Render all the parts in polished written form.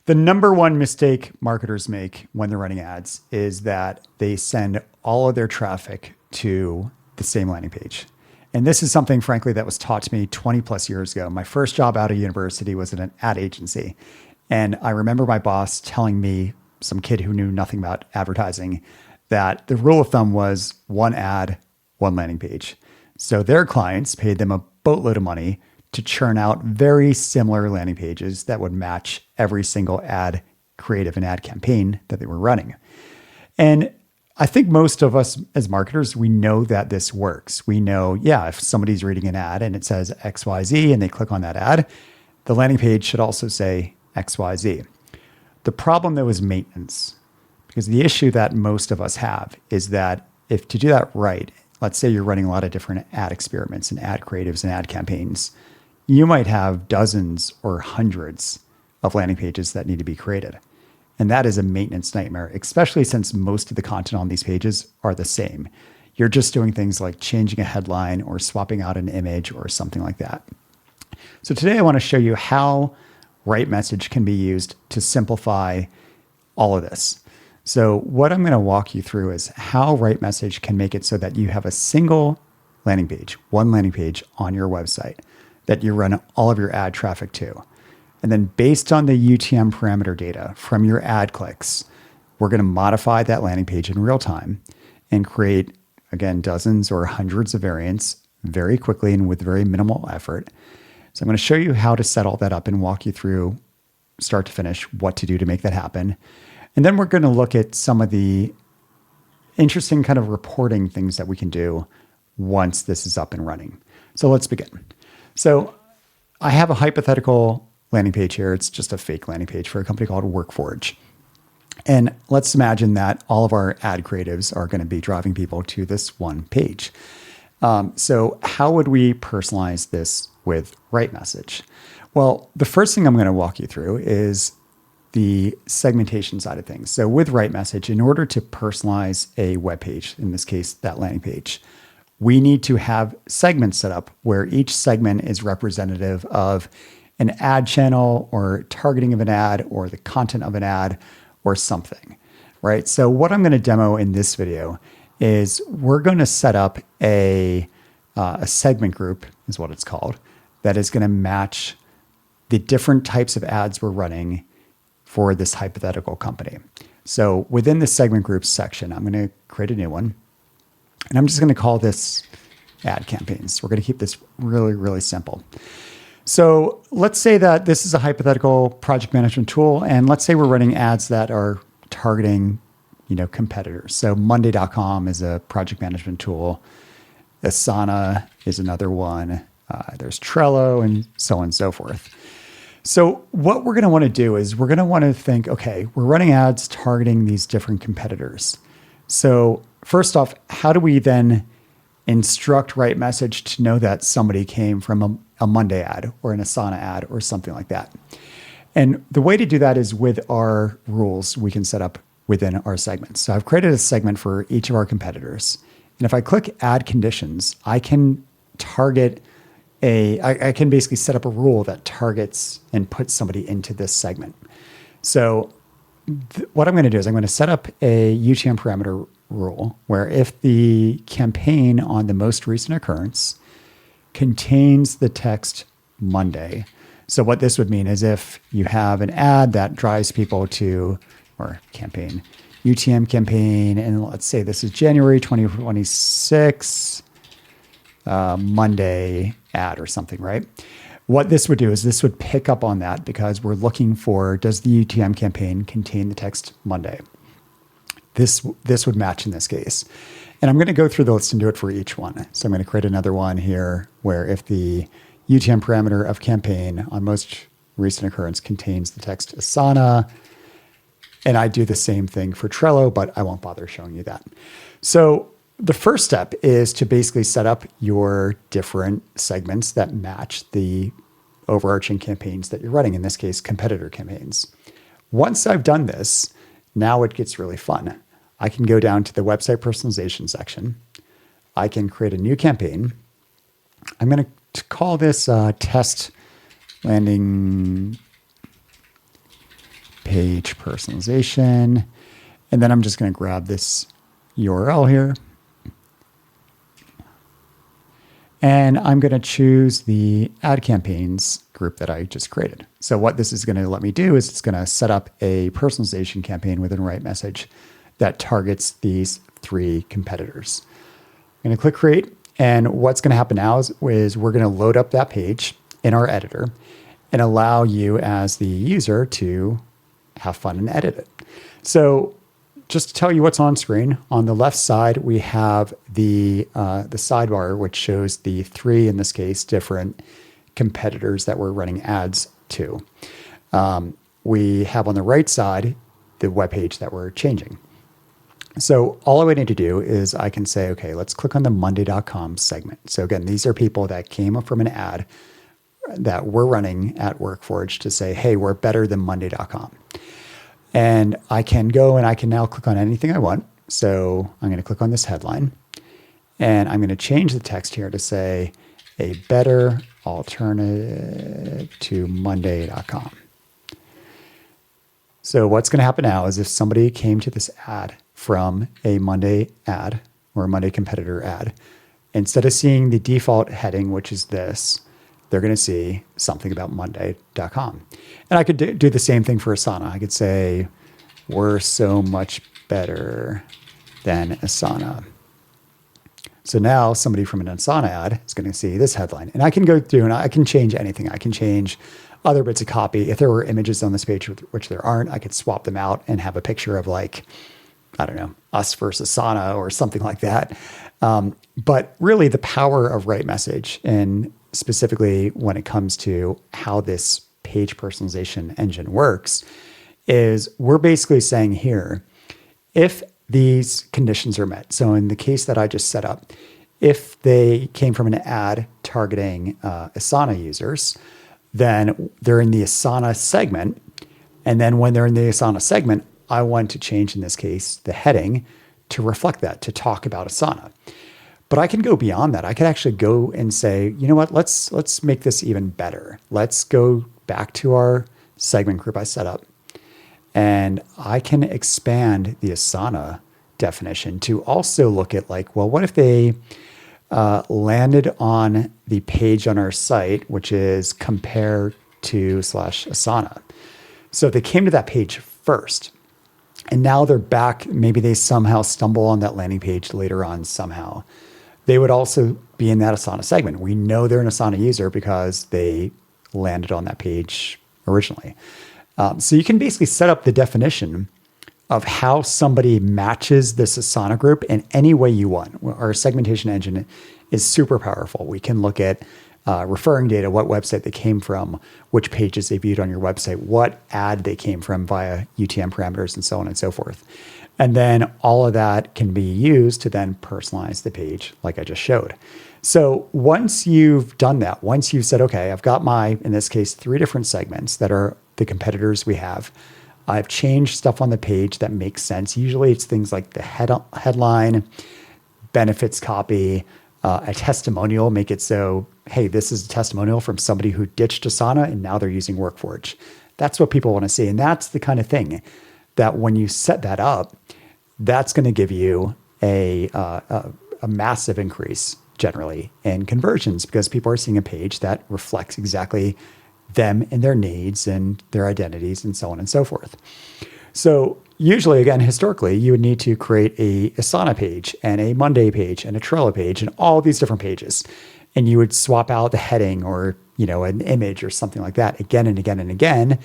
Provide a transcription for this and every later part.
The number one mistake marketers make when they're running ads is that they send all of their traffic to the same landing page. And this is something, frankly, that was taught to me 20 plus years ago. My first job out of university was at an ad agency. And I remember my boss telling me, some kid who knew nothing about advertising, that the rule of thumb was one ad, one landing page. So their clients paid them a boatload of money to churn out very similar landing pages that would match every single ad creative and ad campaign that they were running. And I think most of us as marketers, we know that this works. We know, yeah, if somebody's reading an ad and it says XYZ and they click on that ad, the landing page should also say XYZ. The problem though is maintenance, because the issue that most of us have is that if to do that right, let's say you're running a lot of different ad experiments and ad creatives and ad campaigns, you might have dozens or hundreds of landing pages that need to be created. And that is a maintenance nightmare, especially since most of the content on these pages are the same. You're just doing things like changing a headline or swapping out an image or something like that. So today I want to show you how RightMessage can be used to simplify all of this. So what I'm going to walk you through is how RightMessage can make it so that you have a single landing page, one landing page on your website that you run all of your ad traffic to. And then based on the UTM parameter data from your ad clicks, we're going to modify that landing page in real time and create, again, dozens or hundreds of variants very quickly and with very minimal effort. So I'm going to show you how to set all that up and walk you through start to finish what to do to make that happen. And then we're going to look at some of the interesting kind of reporting things that we can do once this is up and running. So let's begin. So I have a hypothetical landing page here. It's just a fake landing page for a company called WorkForge. And let's imagine that all of our ad creatives are going to be driving people to this one page. So how would we personalize this with RightMessage? Well, the first thing I'm going to walk you through is the segmentation side of things. So with RightMessage, in order to personalize a web page, in this case, that landing page, we need to have segments set up where each segment is representative of an ad channel or targeting of an ad or the content of an ad or something, right? So what I'm going to demo in this video is we're going to set up a segment group, is what it's called, that is going to match the different types of ads we're running for this hypothetical company. So within the segment groups section, I'm going to create a new one. And I'm just going to call this ad campaigns. We're going to keep this really, really simple. So let's say that this is a hypothetical project management tool. And let's say we're running ads that are targeting, competitors. So Monday.com is a project management tool. Asana is another one. There's Trello and so on and so forth. So what we're going to want to do is we're going to want to think, okay, we're running ads targeting these different competitors. So first off, how do we then instruct RightMessage to know that somebody came from a Monday ad or an Asana ad or something like that? And the way to do that is with our rules we can set up within our segments. So I've created a segment for each of our competitors. And if I click add conditions, I can target I can basically set up a rule that targets and puts somebody into this segment. So what I'm going to do is I'm going to set up a UTM parameter rule where if the campaign on the most recent occurrence contains the text Monday. So what this would mean is if you have an ad that drives people to, or campaign, UTM campaign, and let's say this is January 2026, Monday ad or something, right? What this would do is this would pick up on that because we're looking for, does the UTM campaign contain the text Monday? This would match in this case. And I'm going to go through the list and do it for each one. So I'm going to create another one here where if the UTM parameter of campaign on most recent occurrence contains the text Asana, and I do the same thing for Trello, but I won't bother showing you that. So the first step is to basically set up your different segments that match the overarching campaigns that you're running, in this case, competitor campaigns. Once I've done this, now it gets really fun. I can go down to the website personalization section. I can create a new campaign. I'm going to call this test landing page personalization. And then I'm just going to grab this URL here. And I'm going to choose the ad campaigns group that I just created. So what this is going to let me do is it's going to set up a personalization campaign within RightMessage that targets these 3 competitors. I'm going to click create. And what's going to happen now is we're going to load up that page in our editor and allow you as the user to have fun and edit it. So just to tell you what's on screen, on the left side, we have the sidebar, which shows the 3, in this case, different competitors that we're running ads to. We have on the right side, the web page that we're changing. So all I need to do is I can say, okay, let's click on the Monday.com segment. So again, these are people that came up from an ad that we're running at WorkForge to say, hey, we're better than Monday.com. And I can go and I can now click on anything I want. So I'm going to click on this headline and I'm going to change the text here to say a better alternative to Monday.com. So what's going to happen now is if somebody came to this ad from a Monday ad or a Monday competitor ad, instead of seeing the default heading, which is this, they're going to see something about Monday.com. And I could do the same thing for Asana. I could say, we're so much better than Asana. So now somebody from an Asana ad is going to see this headline. And I can go through and I can change anything. I can change other bits of copy. If there were images on this page, which there aren't, I could swap them out and have a picture of like, I don't know, us versus Asana or something like that. But really the power of RightMessage, and specifically when it comes to how this page personalization engine works, is we're basically saying here, if these conditions are met, so in the case that I just set up, if they came from an ad targeting Asana users, then they're in the Asana segment. And then when they're in the Asana segment, I want to change, in this case, the heading to reflect that, to talk about Asana. But I can go beyond that. I could actually go and say, you know what, let's make this even better. Let's go back to our segment group I set up. And I can expand the Asana definition to also look at like, well, what if they landed on the page on our site, which is compare to /Asana. So they came to that page first. And now they're back. Maybe they somehow stumble on that landing page later on somehow. They would also be in that Asana segment. We know they're an Asana user because they landed on that page originally. So you can basically set up the definition of how somebody matches this Asana group in any way you want. Our segmentation engine is super powerful. We can look at referring data, what website they came from, which pages they viewed on your website, what ad they came from via UTM parameters, and so on and so forth. And then all of that can be used to then personalize the page like I just showed. So once you've done that, once you've said, okay, I've got my, in this case, 3 different segments that are the competitors we have. I've changed stuff on the page that makes sense. Usually it's things like the headline, benefits copy, a testimonial, make it so, hey, this is a testimonial from somebody who ditched Asana and now they're using WorkForge. That's what people want to see. And that's the kind of thing that when you set that up, that's going to give you a massive increase generally in conversions because people are seeing a page that reflects exactly them and their needs and their identities and so on and so forth. So usually, again, historically, you would need to create a Asana page and a Monday page and a Trello page and all these different pages. And you would swap out the heading or, an image or something like that again and again and again.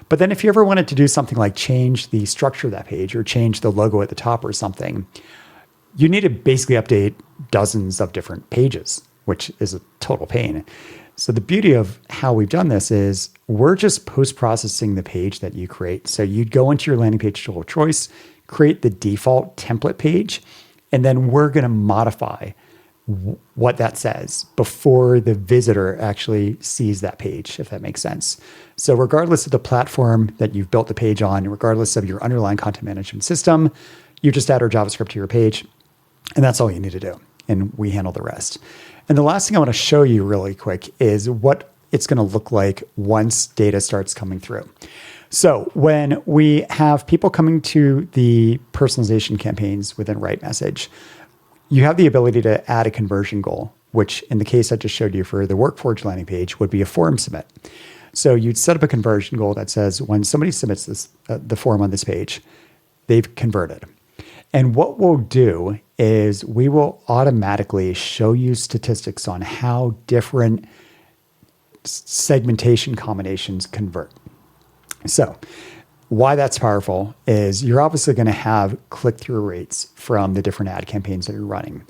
But then if you ever wanted to do something like change the structure of that page or change the logo at the top or something, you need to basically update dozens of different pages, which is a total pain. So the beauty of how we've done this is we're just post-processing the page that you create. So you'd go into your landing page tool of choice, create the default template page, and then we're going to modify what that says before the visitor actually sees that page, if that makes sense. So regardless of the platform that you've built the page on, regardless of your underlying content management system, you just add our JavaScript to your page, and that's all you need to do. And we handle the rest. And the last thing I want to show you really quick is what it's going to look like once data starts coming through. So when we have people coming to the personalization campaigns within RightMessage, you have the ability to add a conversion goal, which in the case I just showed you for the Workforge landing page would be a form submit. So you'd set up a conversion goal that says when somebody submits the form on this page, they've converted. And what we'll do is we will automatically show you statistics on how different segmentation combinations convert. So why that's powerful is you're obviously going to have click-through rates from the different ad campaigns that you're running.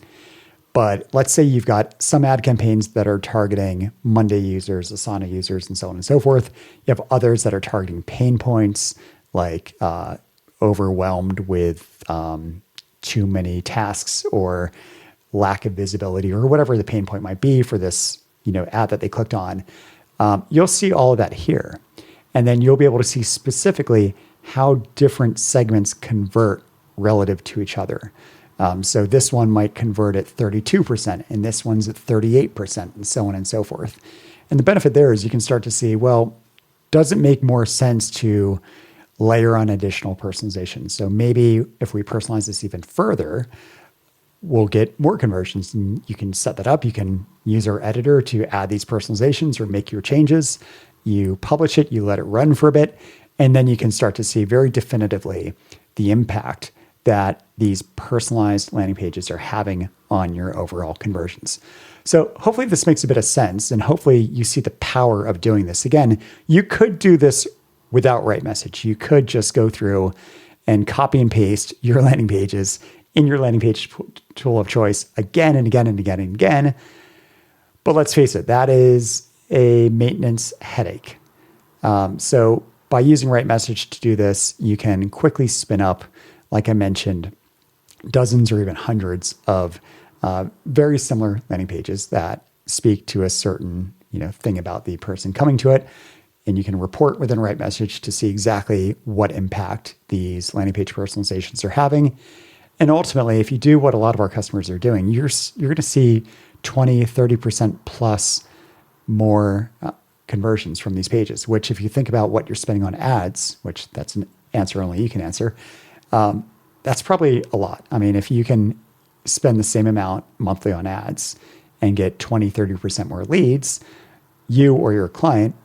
But let's say you've got some ad campaigns that are targeting Monday users, Asana users, and so on and so forth. You have others that are targeting pain points like overwhelmed with too many tasks or lack of visibility or whatever the pain point might be for this ad that they clicked on. You'll see all of that here. And then you'll be able to see specifically how different segments convert relative to each other. So this one might convert at 32%, and this one's at 38%, and so on and so forth. And the benefit there is you can start to see, well, does it make more sense to layer on additional personalization? So maybe if we personalize this even further, we'll get more conversions, and you can set that up. You can use our editor to add these personalizations or make your changes. You publish it, you let it run for a bit, and then you can start to see very definitively the impact that these personalized landing pages are having on your overall conversions. So hopefully this makes a bit of sense, and hopefully you see the power of doing this. Again, you could do this without RightMessage. You could just go through and copy and paste your landing pages in your landing page tool of choice again and again and again and again. But let's face it, that is a maintenance headache. So by using RightMessage to do this, you can quickly spin up, like I mentioned, dozens or even hundreds of very similar landing pages that speak to a certain thing about the person coming to it. And you can report within RightMessage to see exactly what impact these landing page personalizations are having. And ultimately, if you do what a lot of our customers are doing, you're going to see 20, 30% plus more conversions from these pages, which if you think about what you're spending on ads, which that's an answer only you can answer, that's probably a lot. I mean, if you can spend the same amount monthly on ads and get 20, 30% more leads, you or your client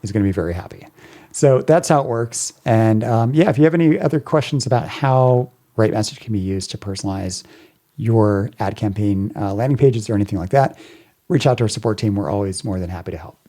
is going to be very happy. So that's how it works. And if you have any other questions about how RightMessage can be used to personalize your ad campaign landing pages or anything like that, reach out to our support team. We're always more than happy to help.